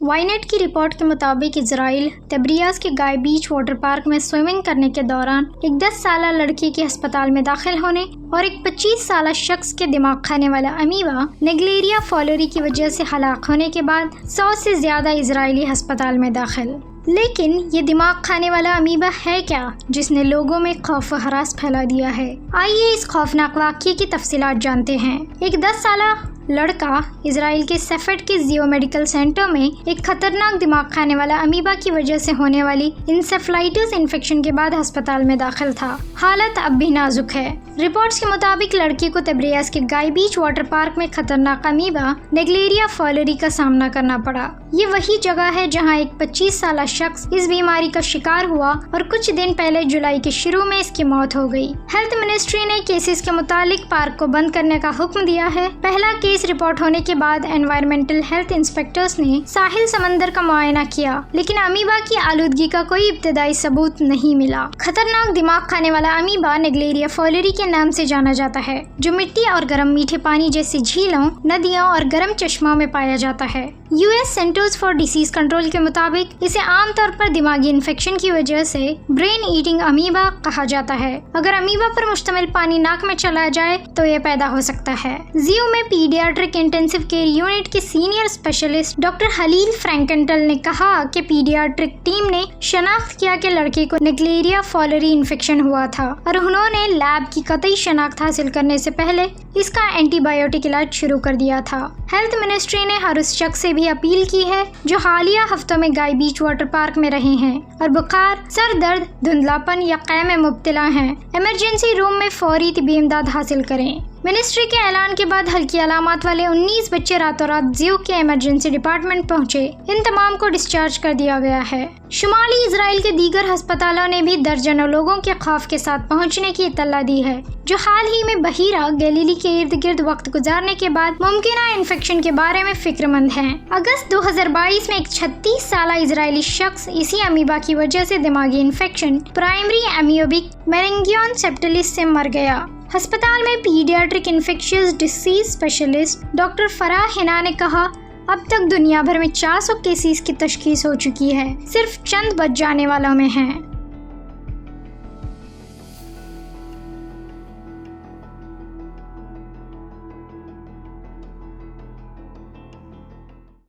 वाइनेट की रिपोर्ट के मुताबिक इजराइल तब्रियाज के गाय बीच वाटर पार्क में स्विमिंग करने के दौरान एक 10 साल लड़की के अस्पताल में दाखिल होने और एक 25 साल शख्स के दिमाग खाने वाला अमीबा नेग्लेरिया फॉलरी की वजह से हलाक होने के बाद 100 से ज्यादा इजरायली अस्पताल में दाखिल। लेकिन ये दिमाग खाने वाला अमीबा है क्या जिसने लोगों में खौफ व हरास फैला दिया है? आइए इस खौफनाक वाक़ये की तफसीलात जानते हैं। एक 10 साल लड़का इजराइल के सेफेड के जियो मेडिकल सेंटर में एक खतरनाक दिमाग खाने वाला अमीबा की वजह से होने वाली इंसेफ्लाइटिस इन्फेक्शन के बाद अस्पताल में दाखिल था। हालत अब भी नाजुक है। रिपोर्ट्स के मुताबिक लड़की को तब्रियाज के गाय बीच वाटर पार्क में खतरनाक अमीबा नेग्लेरिया फॉलरी का सामना करना पड़ा। ये वही जगह है जहां एक 25 साल शख्स इस बीमारी का शिकार हुआ और कुछ दिन पहले जुलाई के शुरू में इसकी मौत हो गई। हेल्थ मिनिस्ट्री ने केसेस के मुतालिक पार्क को बंद करने का हुक्म दिया है। पहला केस रिपोर्ट होने के बाद एनवायरमेंटल हेल्थ इंस्पेक्टर्स ने साहिल समंदर का मुआयना किया, लेकिन अमीबा की आलूदगी का कोई इब्तदाई सबूत नहीं मिला। खतरनाक दिमाग खाने वाला अमीबा नेग्लेरिया फॉलरी के नाम से जाना जाता है, जो मिट्टी और गर्म मीठे पानी जैसी झीलों, नदियों और गर्म चश्मों में पाया जाता है। US centres for disease control के मुताबिक इसे आमतौर पर दिमागी इन्फेक्शन की वजह से ब्रेन ईटिंग अमीबा कहा जाता है। अगर अमीबा पर मुश्तमिल पानी नाक में चला जाए तो ये पैदा हो सकता है। जियो में पीडियाट्रिक इंटेंसिव केयर यूनिट के सीनियर स्पेशलिस्ट डॉक्टर हलील फ्रैंकेंटल ने कहा कि पीडियाट्रिक टीम ने शनाख्त किया कि लड़के को नेग्लेरिया फॉलरी इन्फेक्शन हुआ था और उन्होंने लैब की कतई शनाख्त हासिल करने से पहले इसका एंटीबायोटिक इलाज शुरू कर दिया था। हेल्थ मिनिस्ट्री ने हर उस शख्स से भी अपील की है जो हालिया हफ्तों में गाय बीच वाटर पार्क में रहे हैं और बुखार, सर दर्द, धुंधलापन या कै में मुब्तला हैं, इमरजेंसी रूम में फौरी तिब्बी इमदाद हासिल करें। मिनिस्ट्री के ऐलान के बाद हल्की अलामत वाले 19 बच्चे रातों रात जियो के इमरजेंसी डिपार्टमेंट पहुंचे। इन तमाम को डिस्चार्ज कर दिया गया है। शुमाली इजराइल के दीगर अस्पतालों ने भी दर्जनों लोगों के खौफ के साथ पहुंचने की इत्तला दी है, जो हाल ही में बहीरा गलीली के इर्द गिर्द वक्त गुजारने के बाद मुमकिन इन्फेक्शन के बारे में फिक्रमंद हैं। अगस्त 2022 में एक 36 साल इजरायली शख्स इसी अमीबा की वजह से दिमागी इन्फेक्शन प्राइमरी एमियोबिक मेनिंगियोन सेप्टिलिस से मर गया। अस्पताल में paediatric infectious disease specialist doctor Farah Hina ने कहा, अब तक दुनिया भर में 400 केसेस की तशखीस हो चुकी है, सिर्फ चंद बच जाने वालों में हैं।